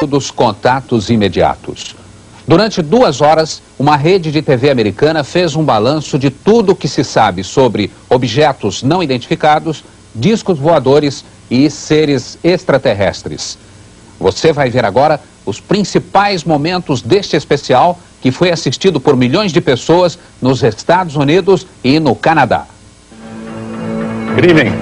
dos contatos imediatos. Durante 2 horas, uma rede de TV americana fez um balanço de tudo o que se sabe sobre objetos não identificados, discos voadores e seres extraterrestres. Você vai ver agora os principais momentos deste especial que foi assistido por milhões de pessoas nos Estados Unidos e no Canadá. Good evening.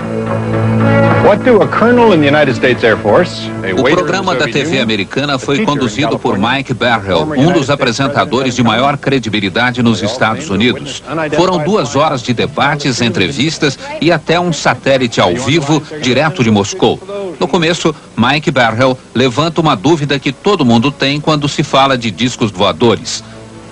What do a colonel in the United States Air Force, O programa da TV americana foi conduzido por Mike Barrell, um dos apresentadores de maior credibilidade nos Estados Unidos. Foram 2 horas de debates, entrevistas e até um satélite ao vivo direto de Moscou. No começo, Mike Barrell levanta uma dúvida que todo mundo tem quando se fala de discos voadores.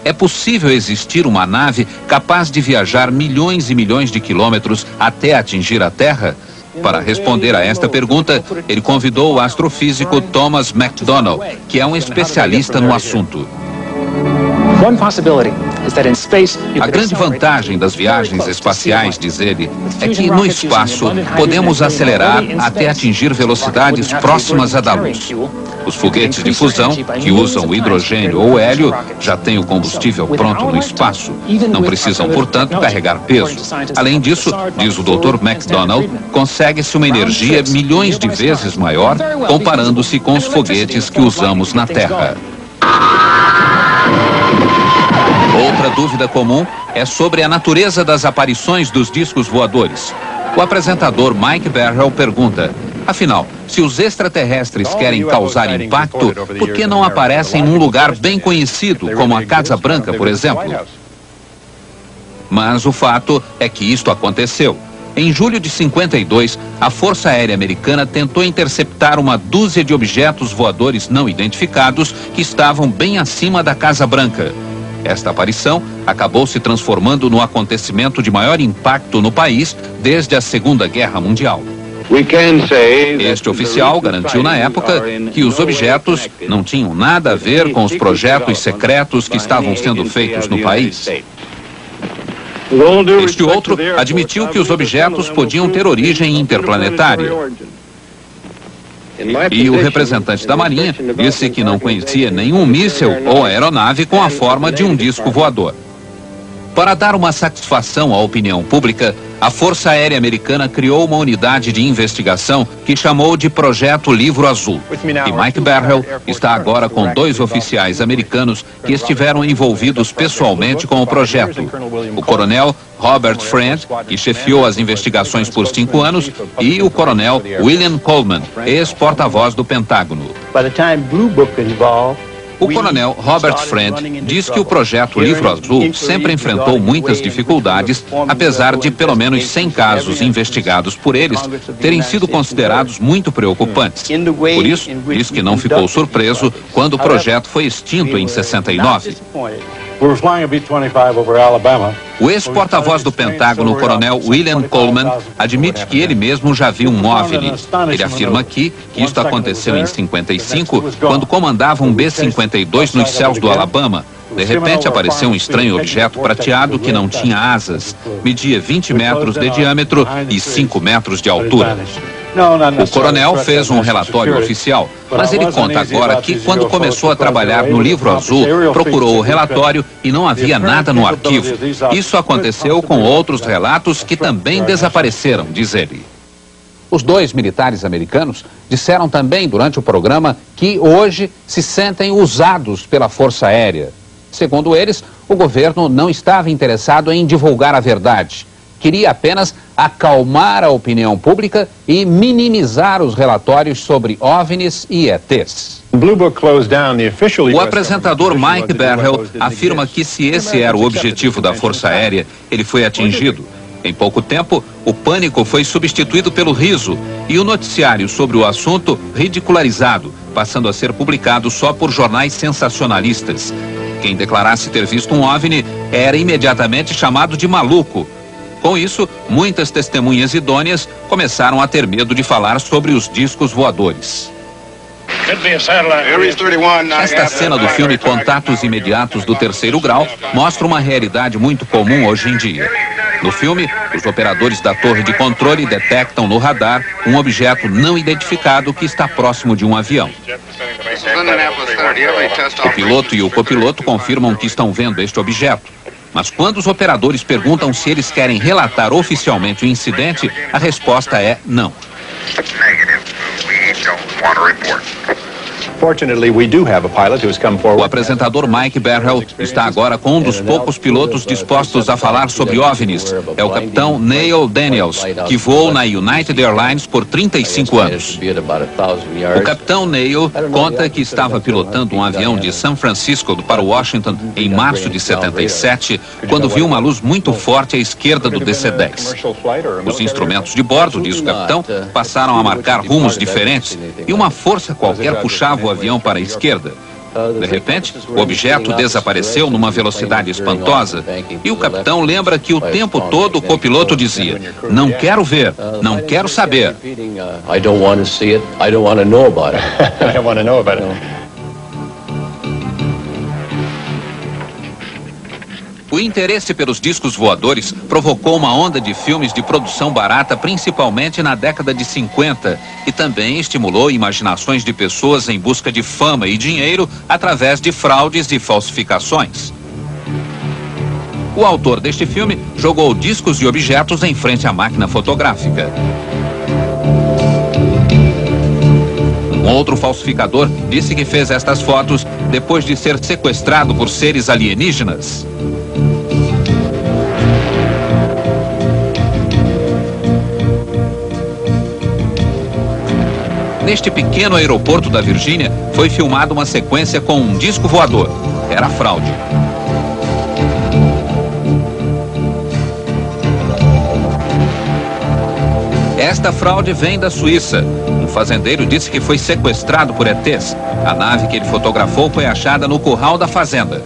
É possível existir uma nave capaz de viajar milhões e milhões de quilômetros até atingir a Terra? Para responder a esta pergunta, ele convidou o astrofísico Thomas McDonald, que é um especialista no assunto. A grande vantagem das viagens espaciais, diz ele, é que no espaço podemos acelerar até atingir velocidades próximas à da luz. Os foguetes de fusão, que usam hidrogênio ou hélio, já têm o combustível pronto no espaço. Não precisam, portanto, carregar peso. Além disso, diz o Dr. McDonald, consegue-se uma energia milhões de vezes maior comparando-se com os foguetes que usamos na Terra. Outra dúvida comum é sobre a natureza das aparições dos discos voadores. O apresentador Mike Barrell pergunta: afinal, se os extraterrestres querem causar impacto, por que não aparecem num lugar bem conhecido, como a Casa Branca, por exemplo? Mas o fato é que isto aconteceu. Em julho de 52, a Força Aérea Americana tentou interceptar uma dúzia de objetos voadores não identificados que estavam bem acima da Casa Branca. Esta aparição acabou se transformando no acontecimento de maior impacto no país desde a Segunda Guerra Mundial. Este oficial garantiu na época que os objetos não tinham nada a ver com os projetos secretos que estavam sendo feitos no país. Este outro admitiu que os objetos podiam ter origem interplanetária. E o representante da Marinha disse que não conhecia nenhum míssil ou aeronave com a forma de um disco voador. Para dar uma satisfação à opinião pública, a Força Aérea Americana criou uma unidade de investigação que chamou de Projeto Livro Azul. E Mike Barrell está agora com 2 oficiais americanos que estiveram envolvidos pessoalmente com o projeto. O coronel Robert Friend, que chefiou as investigações por 5 anos, e o coronel William Coleman, ex-porta-voz do Pentágono. O coronel Robert Friend diz que o projeto Livro Azul sempre enfrentou muitas dificuldades, apesar de pelo menos 100 casos investigados por eles terem sido considerados muito preocupantes. Por isso, diz que não ficou surpreso quando o projeto foi extinto em 69. O ex-porta-voz do Pentágono, o coronel William Coleman, admite que ele mesmo já viu um OVNI. Ele afirma aqui que isto aconteceu em 55, quando comandava um B-52 nos céus do Alabama. De repente apareceu um estranho objeto prateado que não tinha asas, media 20 metros de diâmetro e 5 metros de altura. O coronel fez um relatório oficial, mas ele conta agora que quando começou a trabalhar no Livro Azul, procurou o relatório e não havia nada no arquivo. Isso aconteceu com outros relatos que também desapareceram, diz ele. Os 2 militares americanos disseram também durante o programa que hoje se sentem usados pela Força Aérea. Segundo eles, o governo não estava interessado em divulgar a verdade. Queria apenas acalmar a opinião pública e minimizar os relatórios sobre OVNIs e ETs. O apresentador Mike Barrell afirma que se esse era o objetivo da Força Aérea, ele foi atingido. Em pouco tempo, o pânico foi substituído pelo riso e o noticiário sobre o assunto ridicularizado, passando a ser publicado só por jornais sensacionalistas. Quem declarasse ter visto um OVNI era imediatamente chamado de maluco. Com isso, muitas testemunhas idôneas começaram a ter medo de falar sobre os discos voadores. Esta cena do filme Contatos Imediatos do Terceiro Grau mostra uma realidade muito comum hoje em dia. No filme, os operadores da torre de controle detectam no radar um objeto não identificado que está próximo de um avião. O piloto e o copiloto confirmam que estão vendo este objeto. Mas quando os operadores perguntam se eles querem relatar oficialmente o incidente, a resposta é não. O apresentador Mike Barrell está agora com um dos poucos pilotos dispostos a falar sobre OVNIs. É o capitão Neil Daniels, que voou na United Airlines por 35 anos. O capitão Neil conta que estava pilotando um avião de São Francisco para Washington em março de 77, quando viu uma luz muito forte à esquerda do DC-10. Os instrumentos de bordo, diz o capitão, passaram a marcar rumos diferentes e uma força qualquer puxava o avião para a esquerda. De repente, o objeto desapareceu numa velocidade espantosa e o capitão lembra que o tempo todo o copiloto dizia: "Não quero ver, não quero saber." O interesse pelos discos voadores provocou uma onda de filmes de produção barata, principalmente na década de 50, e também estimulou imaginações de pessoas em busca de fama e dinheiro através de fraudes e falsificações. O autor deste filme jogou discos e objetos em frente à máquina fotográfica. Um outro falsificador disse que fez estas fotos depois de ser sequestrado por seres alienígenas. Neste pequeno aeroporto da Virgínia, foi filmada uma sequência com um disco voador. Era fraude. Esta fraude vem da Suíça. Um fazendeiro disse que foi sequestrado por ETs. A nave que ele fotografou foi achada no curral da fazenda.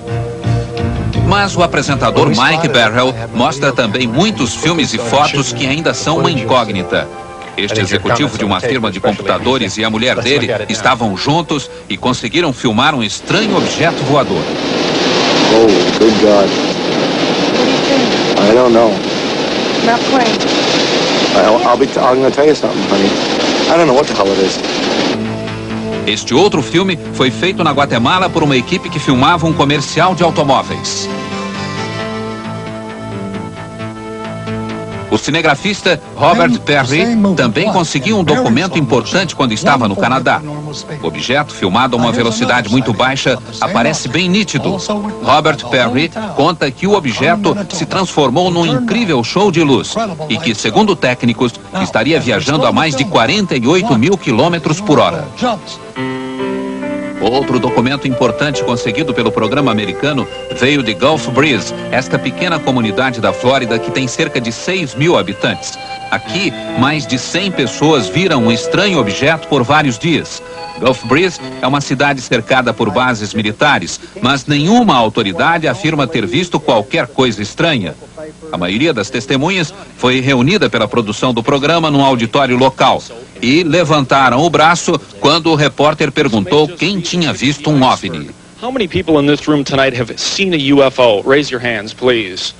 Mas o apresentador Mike Barrell mostra também muitos filmes e fotos que ainda são uma incógnita. Este executivo de uma firma de computadores e a mulher dele estavam juntos e conseguiram filmar um estranho objeto voador. Oh, good God. I don't know. Not playing. I'm gonna tell you something, honey. I don't know what the hell it is. Este outro filme foi feito na Guatemala por uma equipe que filmava um comercial de automóveis. O cinegrafista Robert Perry também conseguiu um documento importante quando estava no Canadá. O objeto, filmado a uma velocidade muito baixa, aparece bem nítido. Robert Perry conta que o objeto se transformou num incrível show de luz e que, segundo técnicos, estaria viajando a mais de 48 mil quilômetros por hora. Outro documento importante conseguido pelo programa americano veio de Gulf Breeze, esta pequena comunidade da Flórida que tem cerca de 6 mil habitantes. Aqui, mais de 100 pessoas viram um estranho objeto por vários dias. Gulf Breeze é uma cidade cercada por bases militares, mas nenhuma autoridade afirma ter visto qualquer coisa estranha. A maioria das testemunhas foi reunida pela produção do programa num auditório local e levantaram o braço quando o repórter perguntou quem tinha visto um OVNI. How many people in this room tonight have seen a UFO? Raise your hands, please.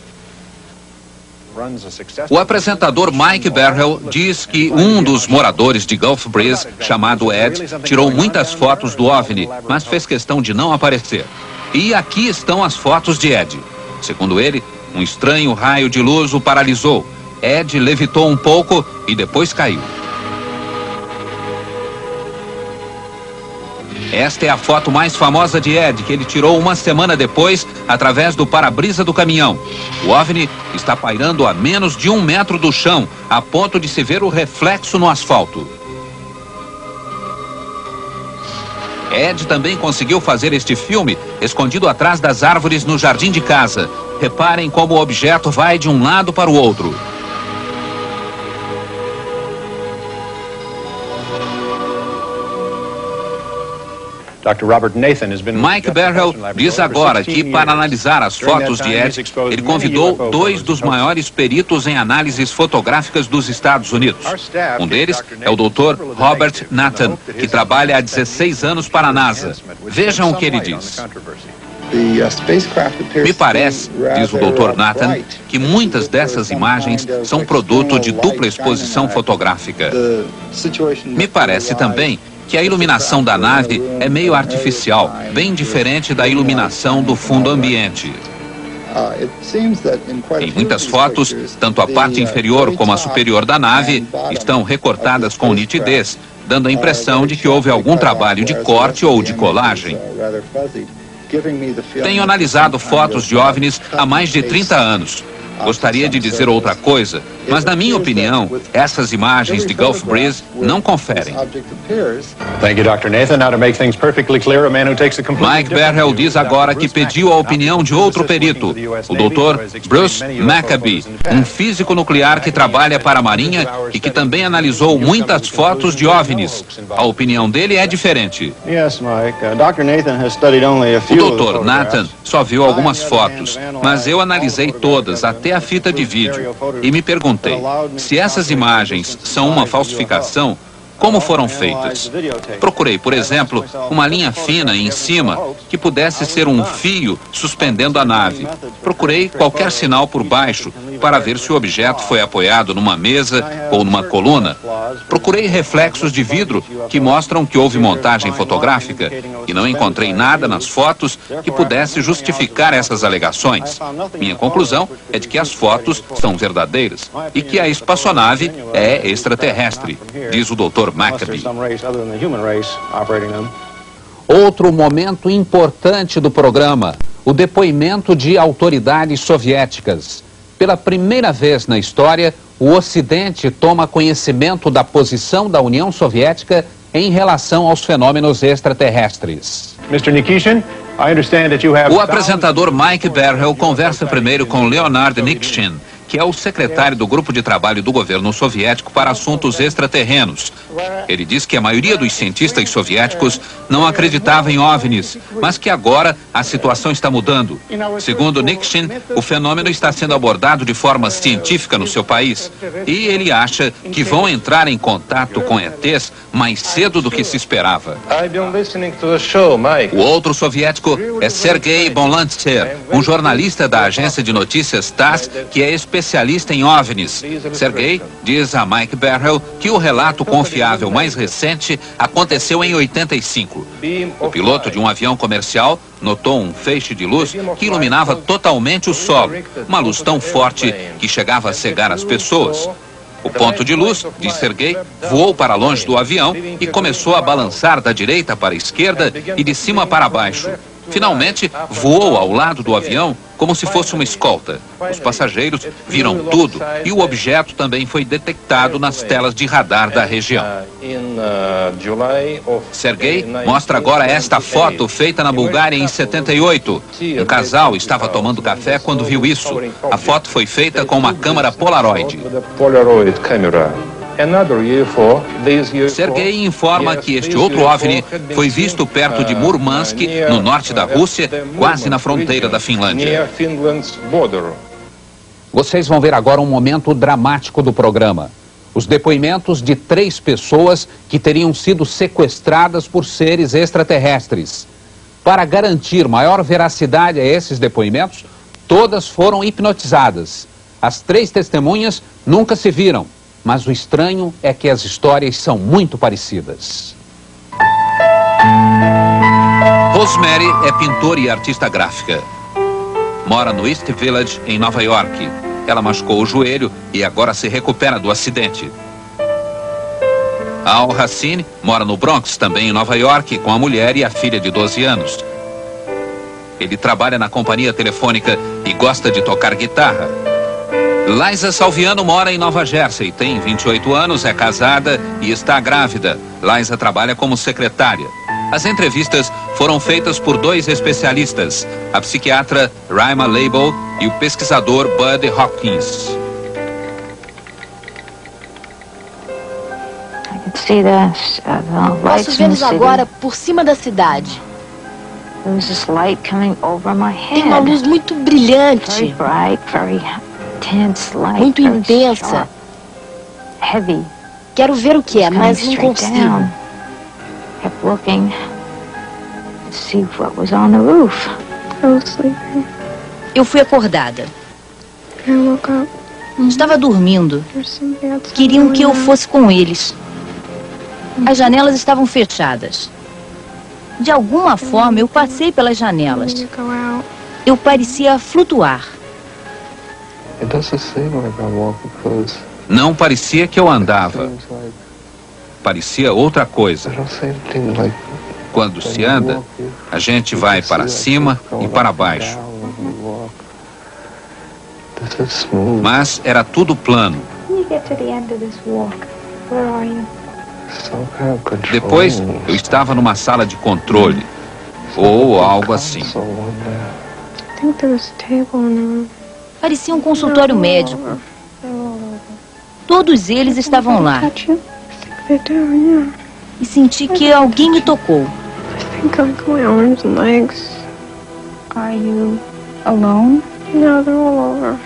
O apresentador Mike Barrell diz que um dos moradores de Gulf Breeze, chamado Ed, tirou muitas fotos do OVNI, mas fez questão de não aparecer. E aqui estão as fotos de Ed. Segundo ele, um estranho raio de luz o paralisou. Ed levitou um pouco e depois caiu. Esta é a foto mais famosa de Ed, que ele tirou uma semana depois, através do para-brisa do caminhão. O OVNI está pairando a menos de 1 metro do chão, a ponto de se ver o reflexo no asfalto. Ed também conseguiu fazer este filme escondido atrás das árvores no jardim de casa. Reparem como o objeto vai de um lado para o outro. Mike Barrell diz agora que, para analisar as fotos de Ed, ele convidou 2 dos maiores peritos em análises fotográficas dos Estados Unidos. Um deles é o Dr. Robert Nathan, que trabalha há 16 anos para a NASA. Vejam o que ele diz. Me parece, diz o Dr. Nathan, que muitas dessas imagens são produto de dupla exposição fotográfica. Me parece também que a iluminação da nave é meio artificial, bem diferente da iluminação do fundo ambiente. Em muitas fotos, tanto a parte inferior como a superior da nave estão recortadas com nitidez, dando a impressão de que houve algum trabalho de corte ou de colagem. Tenho analisado fotos de OVNIs há mais de 30 anos. Gostaria de dizer outra coisa, mas na minha opinião, essas imagens de Gulf Breeze não conferem. Thank you, Dr. Nathan. Now to make things perfectly clear, a man who takes a completely Mike Berhel diz agora que pediu a opinião de outro perito, o Dr. Bruce Maccabee, um físico nuclear que trabalha para a Marinha e que também analisou muitas fotos de OVNIs. A opinião dele é diferente. Yes, Mike. Dr. Nathan has studied only a O few Dr. Nathan só viu algumas fotos, mas eu analisei todas, até a fita de vídeo, e me perguntei, se essas imagens são uma falsificação, como foram feitas? Procurei, por exemplo, uma linha fina em cima que pudesse ser um fio suspendendo a nave. Procurei qualquer sinal por baixo para ver se o objeto foi apoiado numa mesa ou numa coluna. Procurei reflexos de vidro que mostram que houve montagem fotográfica e não encontrei nada nas fotos que pudesse justificar essas alegações. Minha conclusão é de que as fotos são verdadeiras e que a espaçonave é extraterrestre, diz o Dr. Maccabee. Outro momento importante do programa, o depoimento de autoridades soviéticas. Pela primeira vez na história, o Ocidente toma conhecimento da posição da União Soviética em relação aos fenômenos extraterrestres. Mr. Nikishin, I understand that you have... O apresentador Mike Berhel conversa primeiro com Leonard Nikishin, que é o secretário do grupo de trabalho do governo soviético para assuntos extraterrenos. Ele diz que a maioria dos cientistas soviéticos não acreditava em OVNIs, mas que agora a situação está mudando. Segundo Nikishin, o fenômeno está sendo abordado de forma científica no seu país e ele acha que vão entrar em contato com ETs mais cedo do que se esperava. O outro soviético é Sergei Bonlantsev, um jornalista da agência de notícias TASS que é especialista em OVNIs. Sergei diz a Mike Berhel que o relato confiável mais recente aconteceu em 85. O piloto de um avião comercial notou um feixe de luz que iluminava totalmente o solo, uma luz tão forte que chegava a cegar as pessoas. O ponto de luz, diz Sergei, voou para longe do avião e começou a balançar da direita para a esquerda e de cima para baixo. Finalmente, voou ao lado do avião como se fosse uma escolta. Os passageiros viram tudo e o objeto também foi detectado nas telas de radar da região. Sergei mostra agora esta foto feita na Bulgária em 78. Um casal estava tomando café quando viu isso. A foto foi feita com uma câmera Polaroid. Sergei informa que este outro OVNI foi visto perto de Murmansk, no norte da Rússia, quase na fronteira da Finlândia. Vocês vão ver agora um momento dramático do programa. Os depoimentos de 3 pessoas que teriam sido sequestradas por seres extraterrestres. Para garantir maior veracidade a esses depoimentos, todas foram hipnotizadas. As 3 testemunhas nunca se viram. Mas o estranho é que as histórias são muito parecidas. Rosemary é pintora e artista gráfica. Mora no East Village, em Nova York. Ela machucou o joelho e agora se recupera do acidente. Al Hassine mora no Bronx, também em Nova York, com a mulher e a filha de 12 anos. Ele trabalha na companhia telefônica e gosta de tocar guitarra. Liza Salviano mora em Nova Jersey, tem 28 anos, é casada e está grávida. Liza trabalha como secretária. As entrevistas foram feitas por 2 especialistas, a psiquiatra Raima Leibel e o pesquisador Bud Hopkins. Posso vê-los agora por cima da cidade. Tem uma luz muito brilhante, muito intensa. Quero ver o que é, mas não consigo. Eu fui acordada. Estava dormindo. Queriam que eu fosse com eles. As janelas estavam fechadas. De alguma forma, eu passei pelas janelas. Eu parecia flutuar. Não parecia que eu andava. Parecia outra coisa. Quando se anda, a gente vai para cima e para baixo. Mas era tudo plano. Depois, eu estava numa sala de controle, ou algo assim. Parecia um consultório médico. Todos eles estavam lá. E senti que alguém me tocou. Are you alone? No, they're all over.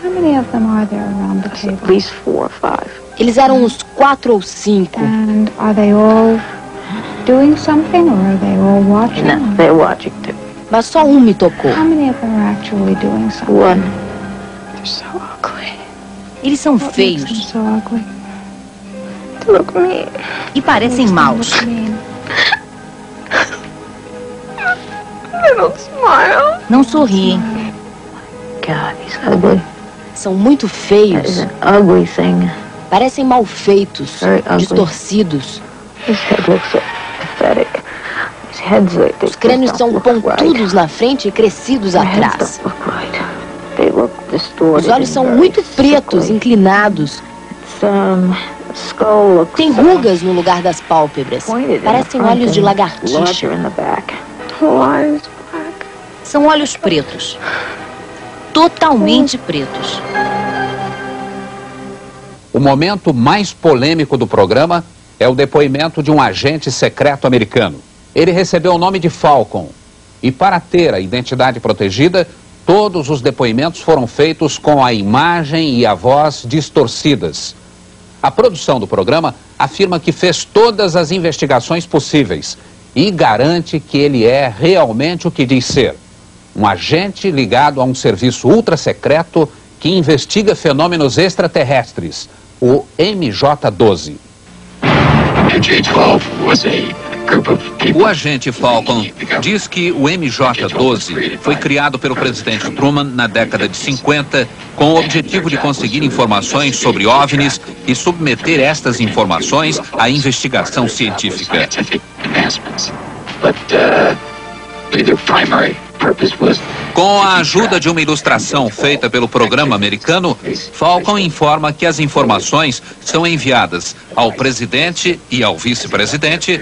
How many of them are there around the table? At least 4 or 5. Eles eram uns 4 ou 5. And are they all doing something or are they all watching? No, they're watching too. Mas só um me tocou. How many of them are actually doing something? One. They're so ugly. Eles são What makes them feios so ugly? They look mean. e parecem maus. They don't smile. Não sorriem. God, he's ugly. São muito feios. It's an ugly thing. Parecem mal feitos, distorcidos. His head looks so pathetic. His head's like os crânios são pontudos na frente e crescidos atrás. Os olhos são muito pretos, inclinados. Tem rugas no lugar das pálpebras. Parecem olhos de lagartixa. São olhos pretos. Totalmente pretos. O momento mais polêmico do programa é o depoimento de um agente secreto americano. Ele recebeu o nome de Falcon. E para ter a identidade protegida, todos os depoimentos foram feitos com a imagem e a voz distorcidas. A produção do programa afirma que fez todas as investigações possíveis e garante que ele é realmente o que diz ser. Um agente ligado a um serviço ultra-secreto que investiga fenômenos extraterrestres, o MJ-12. O agente Falcon diz que o MJ-12 foi criado pelo presidente Truman na década de 50 com o objetivo de conseguir informações sobre OVNIs e submeter estas informações à investigação científica. Com a ajuda de uma ilustração feita pelo programa americano, Falcon informa que as informações são enviadas ao presidente e ao vice-presidente,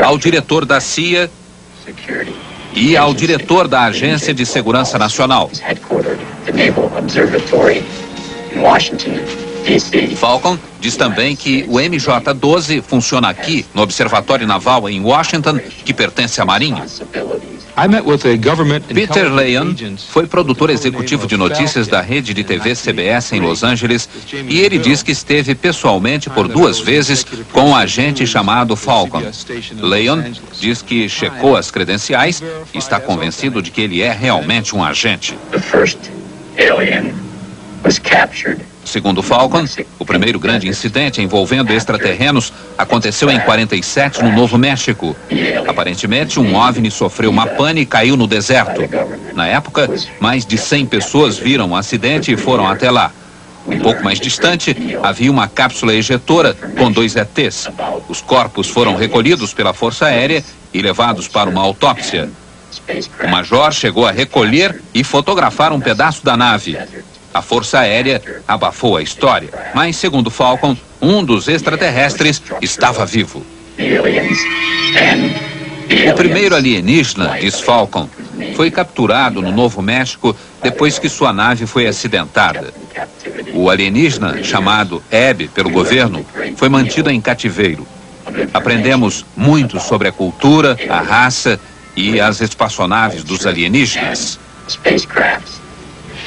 ao diretor da CIA e ao diretor da Agência de Segurança Nacional. Falcon diz também que o MJ-12 funciona aqui, no Observatório Naval em Washington, que pertence à Marinha. Peter Leon foi produtor executivo de notícias da rede de TV CBS em Los Angeles e ele diz que esteve pessoalmente por 2 vezes com um agente chamado Falcon. Leon diz que checou as credenciais e está convencido de que ele é realmente um agente. Segundo Falcon, o primeiro grande incidente envolvendo extraterrenos aconteceu em 47 no Novo México. Aparentemente, um OVNI sofreu uma pane e caiu no deserto. Na época, mais de 100 pessoas viram o acidente e foram até lá. Um pouco mais distante, havia uma cápsula ejetora com 2 ETs. Os corpos foram recolhidos pela Força Aérea e levados para uma autópsia. O major chegou a recolher e fotografar um pedaço da nave. A Força Aérea abafou a história, mas, segundo Falcon, um dos extraterrestres estava vivo. O primeiro alienígena, diz Falcon, foi capturado no Novo México depois que sua nave foi acidentada. O alienígena, chamado Abby pelo governo, foi mantido em cativeiro. Aprendemos muito sobre a cultura, a raça e as espaçonaves dos alienígenas.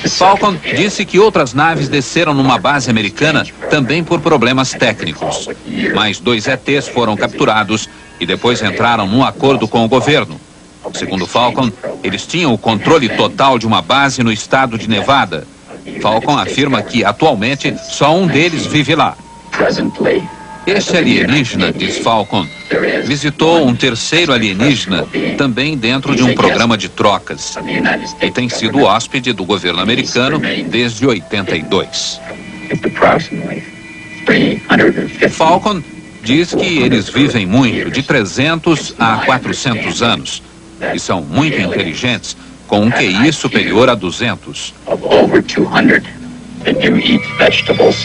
Falcon disse que outras naves desceram numa base americana também por problemas técnicos. Mais 2 ETs foram capturados e depois entraram num acordo com o governo. Segundo Falcon, eles tinham o controle total de uma base no estado de Nevada. Falcon afirma que, atualmente, só um deles vive lá. Este alienígena, diz Falcon, visitou um terceiro alienígena também dentro de um programa de trocas e tem sido hóspede do governo americano desde 82. Falcon diz que eles vivem muito, de 300 a 400 anos, e são muito inteligentes, com um QI superior a 200.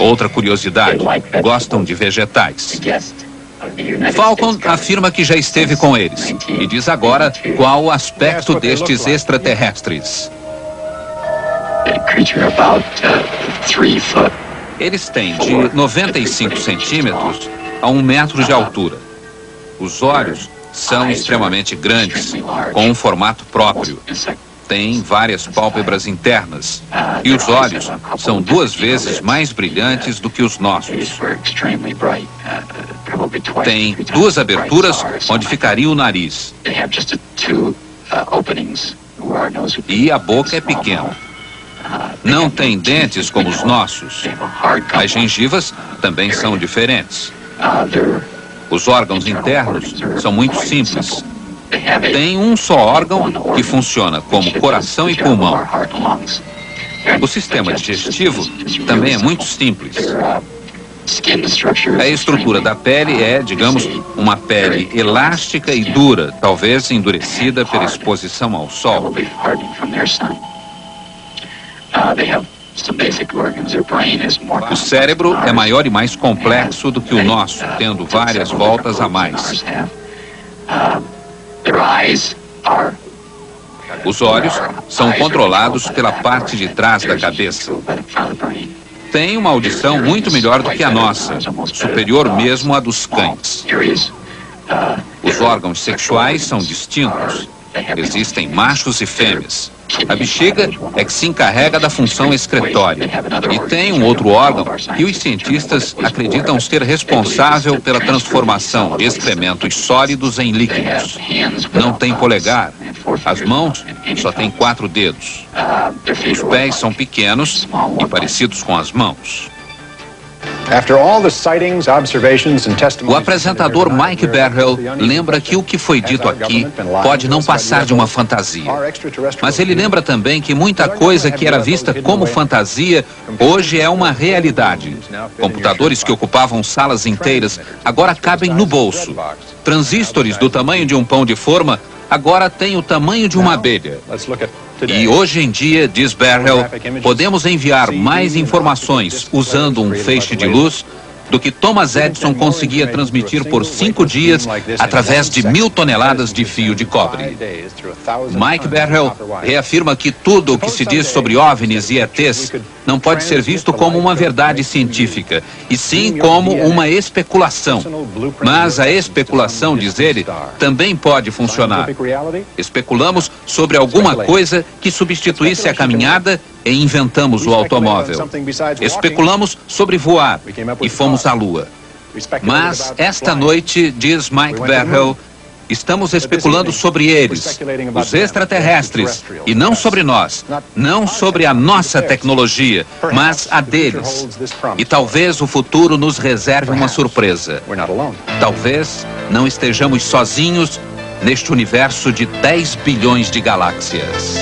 Outra curiosidade, gostam de vegetais. Falcon afirma que já esteve com eles e diz agora qual o aspecto destes extraterrestres. Eles têm de 95 centímetros a 1 metro de altura. Os olhos são extremamente grandes, com um formato próprio. Têm várias pálpebras internas e os olhos são 2 vezes mais brilhantes do que os nossos. Tem 2 aberturas onde ficaria o nariz. E a boca é pequena. Não tem dentes como os nossos. As gengivas também são diferentes. Os órgãos internos são muito simples. Tem um só órgão que funciona como coração e pulmão. O sistema digestivo também é muito simples. A estrutura da pele é, digamos, uma pele elástica e dura, talvez endurecida pela exposição ao sol. O cérebro é maior e mais complexo do que o nosso, tendo várias voltas a mais. Os olhos são controlados pela parte de trás da cabeça. Tem uma audição muito melhor do que a nossa, superior mesmo à dos cães. Os órgãos sexuais são distintos. Existem machos e fêmeas. A bexiga é que se encarrega da função excretória. E tem um outro órgão que os cientistas acreditam ser responsável pela transformação de excrementos sólidos em líquidos. Não tem polegar. As mãos só têm 4 dedos. Os pés são pequenos e parecidos com as mãos. O apresentador Mike Berhel lembra que o que foi dito aqui pode não passar de uma fantasia. Mas ele lembra também que muita coisa que era vista como fantasia hoje é uma realidade. Computadores que ocupavam salas inteiras agora cabem no bolso. Transistores do tamanho de um pão de forma agora têm o tamanho de uma abelha. E hoje em dia, diz Berhel, podemos enviar mais informações usando um feixe de luz do que Thomas Edison conseguia transmitir por 5 dias através de 1000 toneladas de fio de cobre. Mike Berhel reafirma que tudo o que se diz sobre OVNIs e ETs não pode ser visto como uma verdade científica, e sim como uma especulação. Mas a especulação, diz ele, também pode funcionar. Especulamos sobre alguma coisa que substituísse a caminhada e inventamos o automóvel. Especulamos sobre voar e fomos à Lua. Mas esta noite, diz Mike Berhel, estamos especulando sobre eles, os extraterrestres, e não sobre nós, não sobre a nossa tecnologia, mas a deles. E talvez o futuro nos reserve uma surpresa. Talvez não estejamos sozinhos neste universo de 10 bilhões de galáxias.